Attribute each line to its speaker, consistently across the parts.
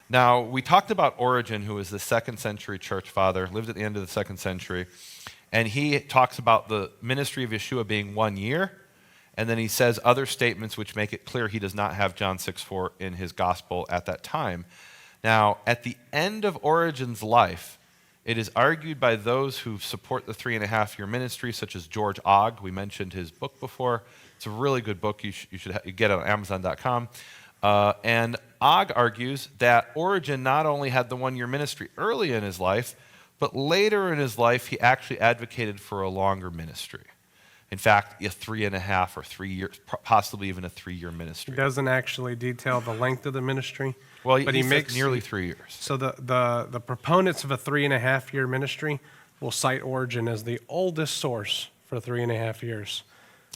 Speaker 1: Now, we talked about Origen, who was the 2nd century church father, lived at the end of the 2nd century, and he talks about the ministry of Yeshua being 1 year, and then he says other statements which make it clear he does not have John 6:4 in his gospel at that time. Now, at the end of Origen's life, it is argued by those who support the 3.5-year ministry, such as George Ogg. We mentioned his book before. It's a really good book. You should get it on Amazon.com. And Ogg argues that Origen not only had the 1-year ministry early in his life, but later in his life, he actually advocated for a longer ministry. In fact, a 3.5 or 3 years, possibly even a 3-year ministry.
Speaker 2: He doesn't actually detail the length of the ministry.
Speaker 1: Well,
Speaker 2: but
Speaker 1: he
Speaker 2: makes
Speaker 1: nearly 3 years.
Speaker 2: So the proponents of a 3.5-year ministry will cite Origen as the oldest source for 3.5 years.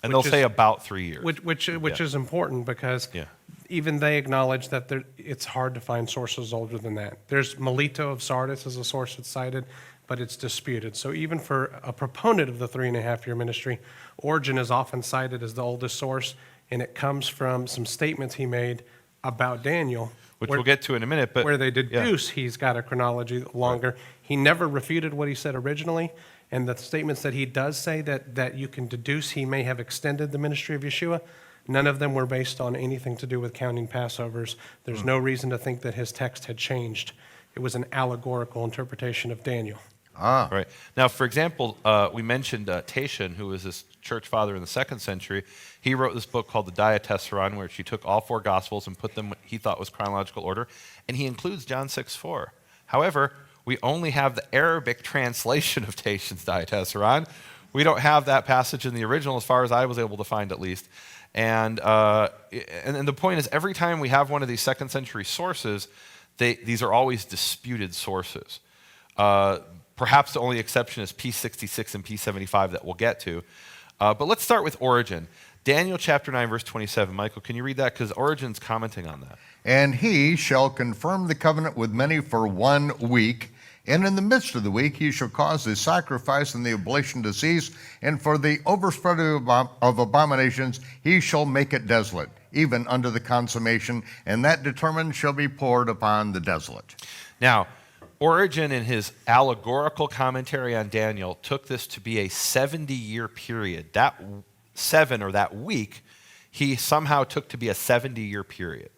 Speaker 1: And they'll say about 3 years.
Speaker 2: Which is important because even they acknowledge that it's hard to find sources older than that. There's Melito of Sardis as a source that's cited, but it's disputed. So even for a proponent of the 3.5-year ministry, Origen is often cited as the oldest source, and it comes from some statements he made about Daniel,
Speaker 1: which we'll get to in a minute, but
Speaker 2: where they deduce he's got a chronology longer. Right. He never refuted what he said originally, and the statements that he does say that you can deduce he may have extended the ministry of Yeshua, none of them were based on anything to do with counting Passovers. There's no reason to think that his text had changed. It was an allegorical interpretation of Daniel.
Speaker 1: Ah. Right. Now, for example, we mentioned Tatian, who was this church father in the 2nd century. He wrote this book called the Diatessaron, where he took all 4 Gospels and put them what he thought was chronological order, and he includes John 6:4. However, we only have the Arabic translation of Tatian's Diatessaron. We don't have that passage in the original, as far as I was able to find, at least. And the point is, every time we have one of these 2nd century sources, these are always disputed sources. Perhaps the only exception is P66 and P75 that we'll get to. But let's start with Origen. Daniel chapter 9, verse 27. Michael, can you read that? Because Origen's commenting on that.
Speaker 3: And he shall confirm the covenant with many for 1 week, and in the midst of the week he shall cause the sacrifice and the oblation to cease, and for the overspreading of abominations he shall make it desolate, even unto the consummation, and that determined shall be poured upon the desolate.
Speaker 1: Now, Origen, in his allegorical commentary on Daniel, took this to be a 70-year period. That 7, or that week, he somehow took to be a 70-year period.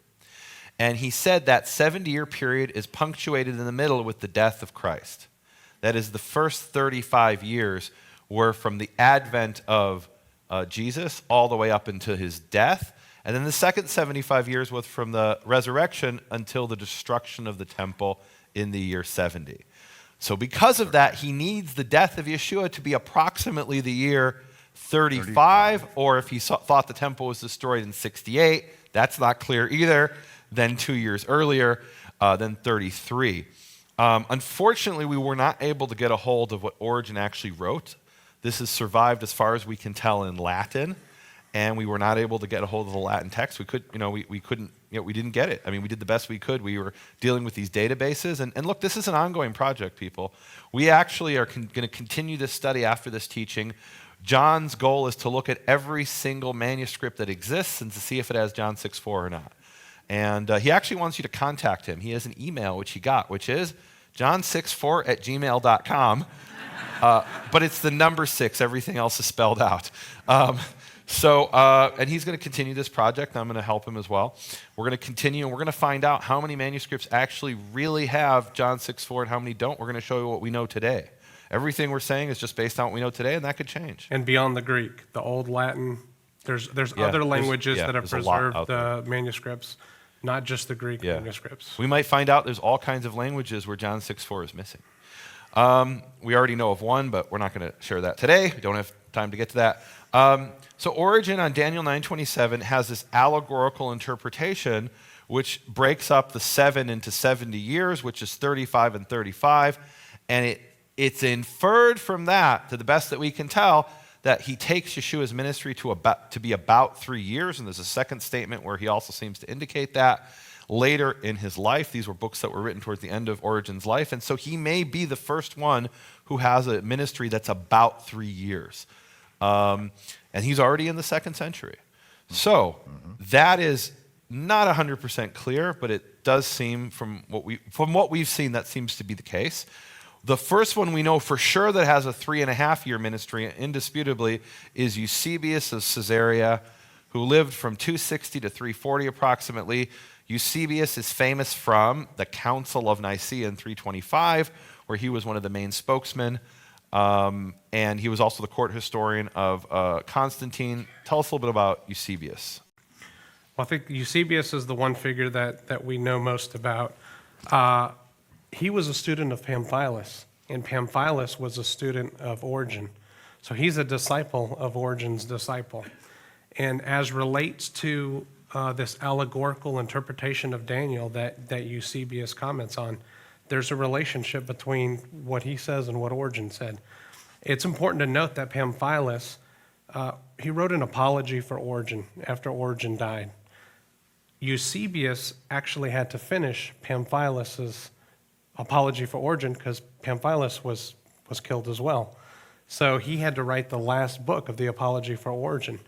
Speaker 1: And he said that 70-year period is punctuated in the middle with the death of Christ. That is, the first 35 years were from the advent of Jesus all the way up into his death. And then the second 75 years was from the resurrection until the destruction of the temple in the year 70. So because of that, he needs the death of Yeshua to be approximately the year 35, or if he thought the temple was destroyed in 68, that's not clear either, then 2 years earlier, then 33. Unfortunately, we were not able to get a hold of what Origen actually wrote. This has survived, as far as we can tell, in Latin, and we were not able to get a hold of the Latin text. We didn't get it. I mean, we did the best we could. We were dealing with these databases. And look, this is an ongoing project, people. We actually are going to continue this study after this teaching. John's goal is to look at every single manuscript that exists and to see if it has John 6:4 or not. And he actually wants you to contact him. He has an email, which he got, which is john64@gmail.com. But it's the number 6. Everything else is spelled out. And he's going to continue this project. I'm going to help him as well. We're going to continue, and we're going to find out how many manuscripts actually really have John 6:4 and how many don't. We're going to show you what we know today. Everything we're saying is just based on what we know today, and that could change.
Speaker 2: And beyond the Greek, the Old Latin, there's other languages that have preserved the manuscripts, not just the Greek manuscripts.
Speaker 1: We might find out there's all kinds of languages where John 6:4 is missing. We already know of one, but we're not going to share that today. We don't have time to get to that. So Origen on Daniel 9:27 has this allegorical interpretation which breaks up the 7 into 70 years, which is 35 and 35. And it's inferred from that, to the best that we can tell, that he takes Yeshua's ministry to be about 3 years. And there's a second statement where he also seems to indicate that later in his life. These were books that were written towards the end of Origen's life. And so he may be the first one who has a ministry that's about 3 years. And he's already in the 2nd century. So that is not 100% clear, but it does seem, from what we've seen, that seems to be the case. The first one we know for sure that has a 3.5-year ministry, indisputably, is Eusebius of Caesarea, who lived from 260 to 340 approximately. Eusebius is famous from the Council of Nicaea in 325, where he was one of the main spokesmen, and he was also the court historian of Constantine. Tell us a little bit about Eusebius.
Speaker 2: Well, I think Eusebius is the one figure that we know most about. He was a student of Pamphilus, and Pamphilus was a student of Origen. So he's a disciple of Origen's disciple. And as relates to this allegorical interpretation of Daniel that Eusebius comments on, there's a relationship between what he says and what Origen said. It's important to note that Pamphilus, he wrote an apology for Origen after Origen died. Eusebius actually had to finish Pamphilus's apology for Origen because Pamphilus was killed as well. So he had to write the last book of the apology for Origen.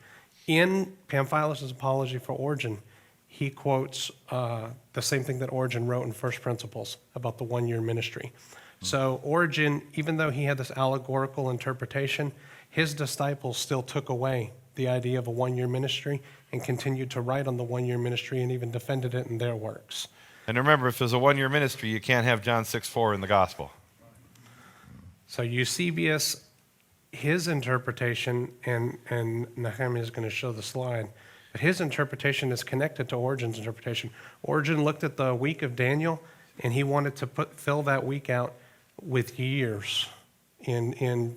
Speaker 2: In Pamphilus's apology for Origen, he quotes the same thing that Origen wrote in First Principles about the one-year ministry. So Origen, even though he had this allegorical interpretation, his disciples still took away the idea of a one-year ministry and continued to write on the one-year ministry and even defended it in their works.
Speaker 1: And remember, if there's a one-year ministry, you can't have John 6:4 in the gospel.
Speaker 2: So Eusebius, his interpretation, and Nehemia is going to show the slide, but his interpretation is connected to Origen's interpretation. Origen looked at the week of Daniel, and he wanted to fill that week out with years in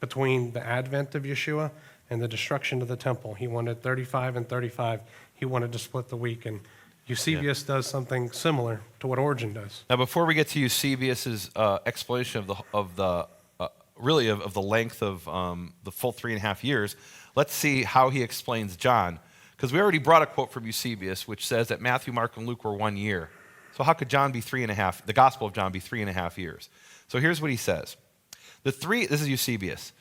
Speaker 2: between the advent of Yeshua and the destruction of the temple. He wanted 35 and 35. He wanted to split the week, and Eusebius does something similar to what Origen does.
Speaker 1: Now, before we get to Eusebius's explanation of the length of the full 3.5 years, let's see how he explains John. Because we already brought a quote from Eusebius, which says that Matthew, Mark, and Luke were 1 year. So how could John be 3.5? The Gospel of John be 3.5 years? So here's what he says. This is Eusebius.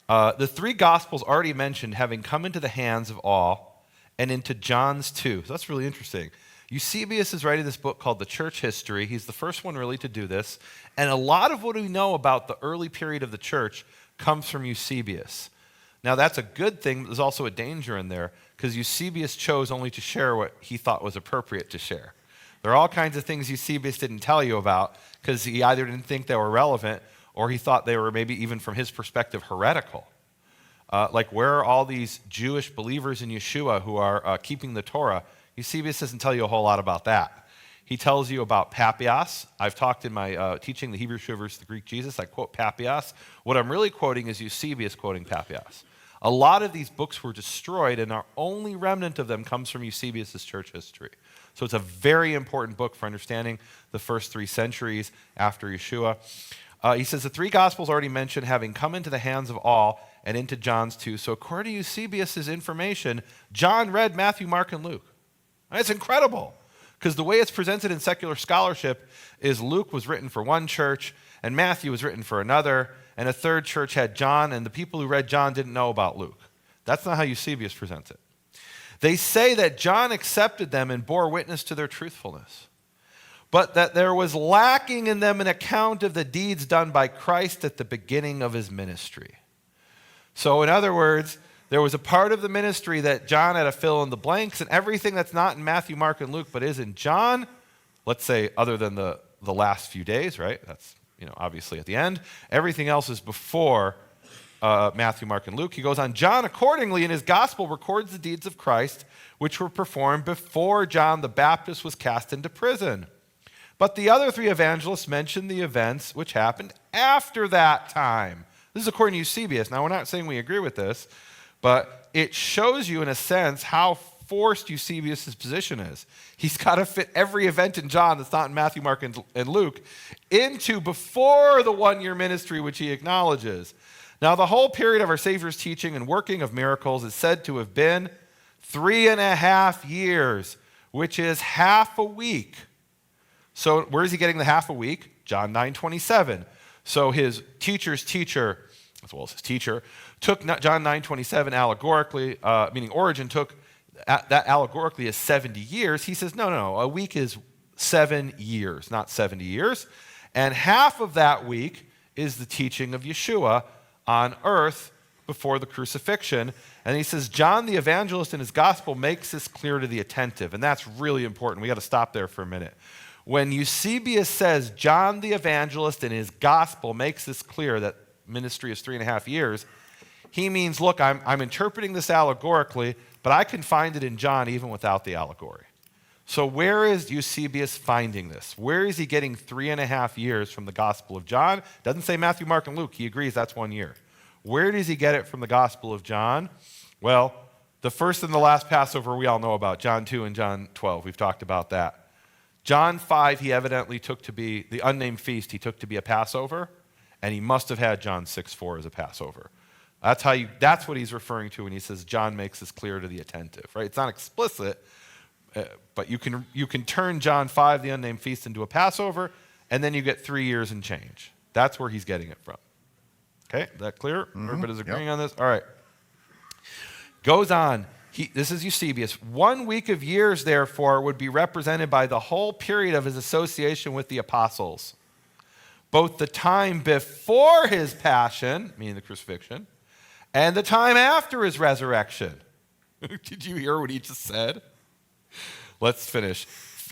Speaker 1: The 3 Gospels already mentioned having come into the hands of all and into John's too. So that's really interesting. Eusebius is writing this book called The Church History. He's the first one really to do this. And a lot of what we know about the early period of the church comes from Eusebius. Now, that's a good thing. There's also a danger in there because Eusebius chose only to share what he thought was appropriate to share. There are all kinds of things Eusebius didn't tell you about because he either didn't think they were relevant or he thought they were maybe even from his perspective heretical. Like where are all these Jewish believers in Yeshua who are keeping the Torah? Eusebius doesn't tell you a whole lot about that. He tells you about Papias. I've talked in my teaching the Hebrew Yeshua versus the Greek Jesus. I quote Papias. What I'm really quoting is Eusebius quoting Papias. A lot of these books were destroyed, and our only remnant of them comes from Eusebius' church history. So it's a very important book for understanding the first 3 centuries after Yeshua. He says the 3 Gospels already mentioned having come into the hands of all and into John's too. So according to Eusebius' information, John read Matthew, Mark, and Luke. It's incredible because the way it's presented in secular scholarship is Luke was written for one church and Matthew was written for another, and a third church had John, and the people who read John didn't know about Luke. That's not how Eusebius presents it. They say that John accepted them and bore witness to their truthfulness, but that there was lacking in them an account of the deeds done by Christ at the beginning of his ministry. So in other words, there was a part of the ministry that John had to fill in the blanks, and everything that's not in Matthew, Mark, and Luke, but is in John, let's say other than the last few days, right? That's obviously at the end. Everything else is before Matthew, Mark, and Luke. He goes on, John accordingly in his gospel records the deeds of Christ, which were performed before John the Baptist was cast into prison. But the other 3 evangelists mention the events which happened after that time. This is according to Eusebius. Now, we're not saying we agree with this, but it shows you, in a sense, how forced Eusebius' position is. He's got to fit every event in John that's not in Matthew, Mark, and Luke into before the 1-year ministry, which he acknowledges. Now, the whole period of our Savior's teaching and working of miracles is said to have been 3.5 years, which is half a week. So where is he getting the half a week? John 9:27. So his teacher's teacher, as well as his teacher, took John 9:27 allegorically, meaning Origen took that allegorically as 70 years. He says, no, a week is 7 years, not 70 years. And half of that week is the teaching of Yeshua on earth before the crucifixion. And he says, John the evangelist in his gospel makes this clear to the attentive. And that's really important. We got to stop there for a minute. When Eusebius says John the evangelist in his gospel makes this clear that ministry is 3.5 years, he means, look, I'm interpreting this allegorically, but I can find it in John even without the allegory. So where is Eusebius finding this? Where is he getting 3.5 years from the Gospel of John? Doesn't say Matthew, Mark, and Luke. He agrees that's 1 year. Where does he get it from the Gospel of John? Well, the first and the last Passover we all know about, John 2 and John 12. We've talked about that. John 5, he evidently took to be, the unnamed feast, he took to be a Passover, and he must have had John 6:4 as a Passover. That's what he's referring to when he says John makes this clear to the attentive, right? It's not explicit, but you can turn John 5, the unnamed feast, into a Passover, and then you get 3 years and change. That's where he's getting it from. Okay, is that clear? Mm-hmm. Everybody's agreeing on this? All right. Goes on. This is Eusebius. 1 week of years, therefore, would be represented by the whole period of his association with the apostles, both the time before his passion, meaning the crucifixion, and the time after his resurrection. Did you hear what he just said? Let's finish.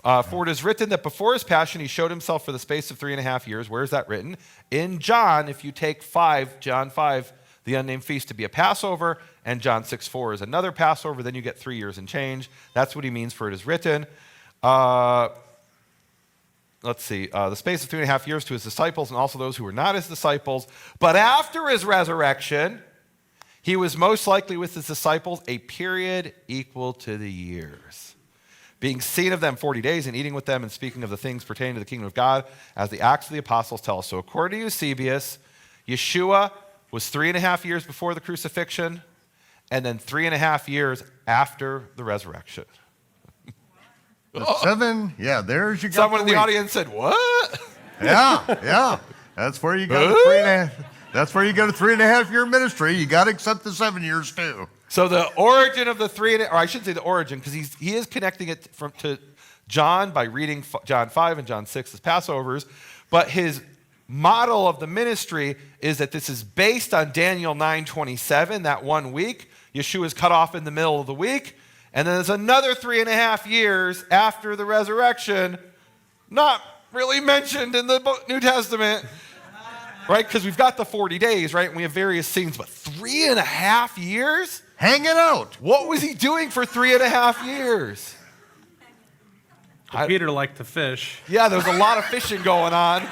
Speaker 1: For it is written that before his passion he showed himself for the space of 3.5 years. Where is that written? In John, if you take John 5, the unnamed feast, to be a Passover, and John 6:4 is another Passover, then you get 3 years and change. That's what he means, for it is written. Let's see. The space of 3.5 years to his disciples and also those who were not his disciples. But after his resurrection, he was most likely with his disciples a period equal to the years, being seen of them 40 days and eating with them and speaking of the things pertaining to the kingdom of God, as the Acts of the Apostles tell us. So according to Eusebius, Yeshua was 3.5 years before the crucifixion and then 3.5 years after the resurrection.
Speaker 3: Seven, yeah, there's you got.
Speaker 1: Someone in the audience said, what?
Speaker 3: Yeah. That's where you got a 3.5. That's where you got a 3.5 year ministry. You got to accept the 7 years too.
Speaker 1: So the origin of the or I should say the origin, because he is connecting it to John by reading John 5 and John 6 as Passovers, but his model of the ministry is that this is based on Daniel 9:27, that 1 week. Yeshua is cut off in the middle of the week, and then there's another 3.5 years after the resurrection, not really mentioned in the New Testament, right? Because we've got the 40 days, right? And we have various scenes, but 3.5 years?
Speaker 3: Hanging out.
Speaker 1: What was he doing for 3.5 years?
Speaker 2: Peter liked to fish.
Speaker 1: Yeah, there was a lot of fishing going on.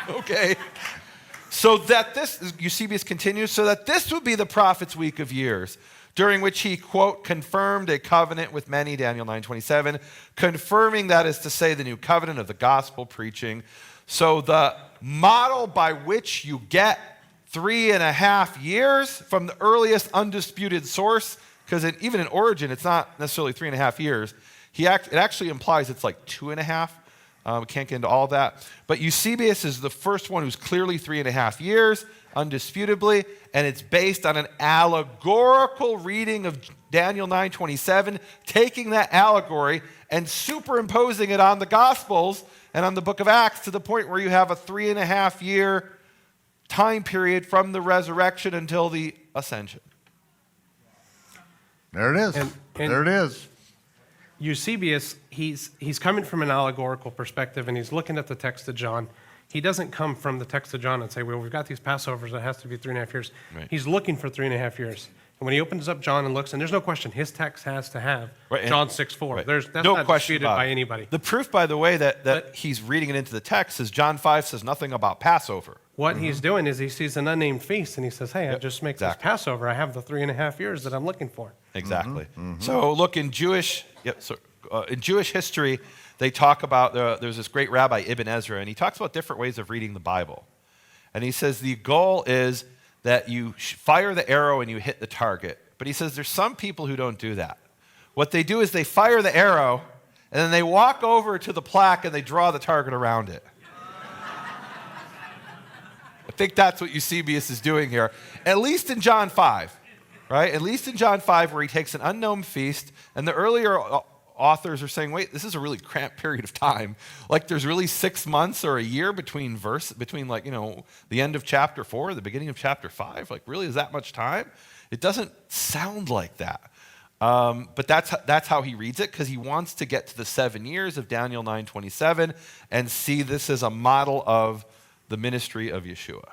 Speaker 1: Okay. So that Eusebius continues, so that this would be the prophet's week of years, during which he, quote, confirmed a covenant with many, Daniel 9:27, confirming, that is to say, the new covenant of the gospel preaching. So the model by which you get 3.5 years from the earliest undisputed source, because even in Origen, it's not necessarily 3.5 years. It actually implies it's like 2.5. We can't get into all that. But Eusebius is the first one who's clearly 3.5 years, undisputably, and it's based on an allegorical reading of Daniel 9:27, taking that allegory and superimposing it on the Gospels and on the book of Acts to the point where you have a 3.5 year time period from the resurrection until the ascension.
Speaker 3: There it is.
Speaker 2: And
Speaker 3: there it is.
Speaker 2: Eusebius, he's coming from an allegorical perspective, and he's looking at the text of John. He doesn't come from the text of John and say, well, we've got these Passovers, it has to be 3.5 years.
Speaker 1: Right.
Speaker 2: He's looking for 3.5 years. And when he opens up John and looks, and there's no question, his text has to have
Speaker 1: Right,
Speaker 2: John 6:4.
Speaker 1: Right.
Speaker 2: That's
Speaker 1: no
Speaker 2: not
Speaker 1: question
Speaker 2: disputed
Speaker 1: about
Speaker 2: by
Speaker 1: it.
Speaker 2: anybody.
Speaker 1: The proof, by the way, that he's reading it into the text is John 5 says nothing about Passover.
Speaker 2: What he's doing is he sees an unnamed feast, and he says, hey, I just make this Passover. I have the 3.5 years that I'm looking for.
Speaker 1: Exactly. So look, in Jewish history, they talk about, there's this great rabbi, Ibn Ezra, and he talks about different ways of reading the Bible. And he says the goal is that you fire the arrow and you hit the target. But he says there's some people who don't do that. What they do is they fire the arrow, and then they walk over to the plaque and they draw the target around it. I think that's what Eusebius is doing here, at least in John 5, right? At least in John 5, where he takes an unknown feast, and the earlier authors are saying, wait, this is a really cramped period of time. Like there's really 6 months or a year between like, the end of chapter 4, the beginning of chapter 5. Like really, is that much time? It doesn't sound like that. But that's how he reads it, because he wants to get to the 7 years of Daniel 9:27 and see this as a model of the ministry of Yeshua.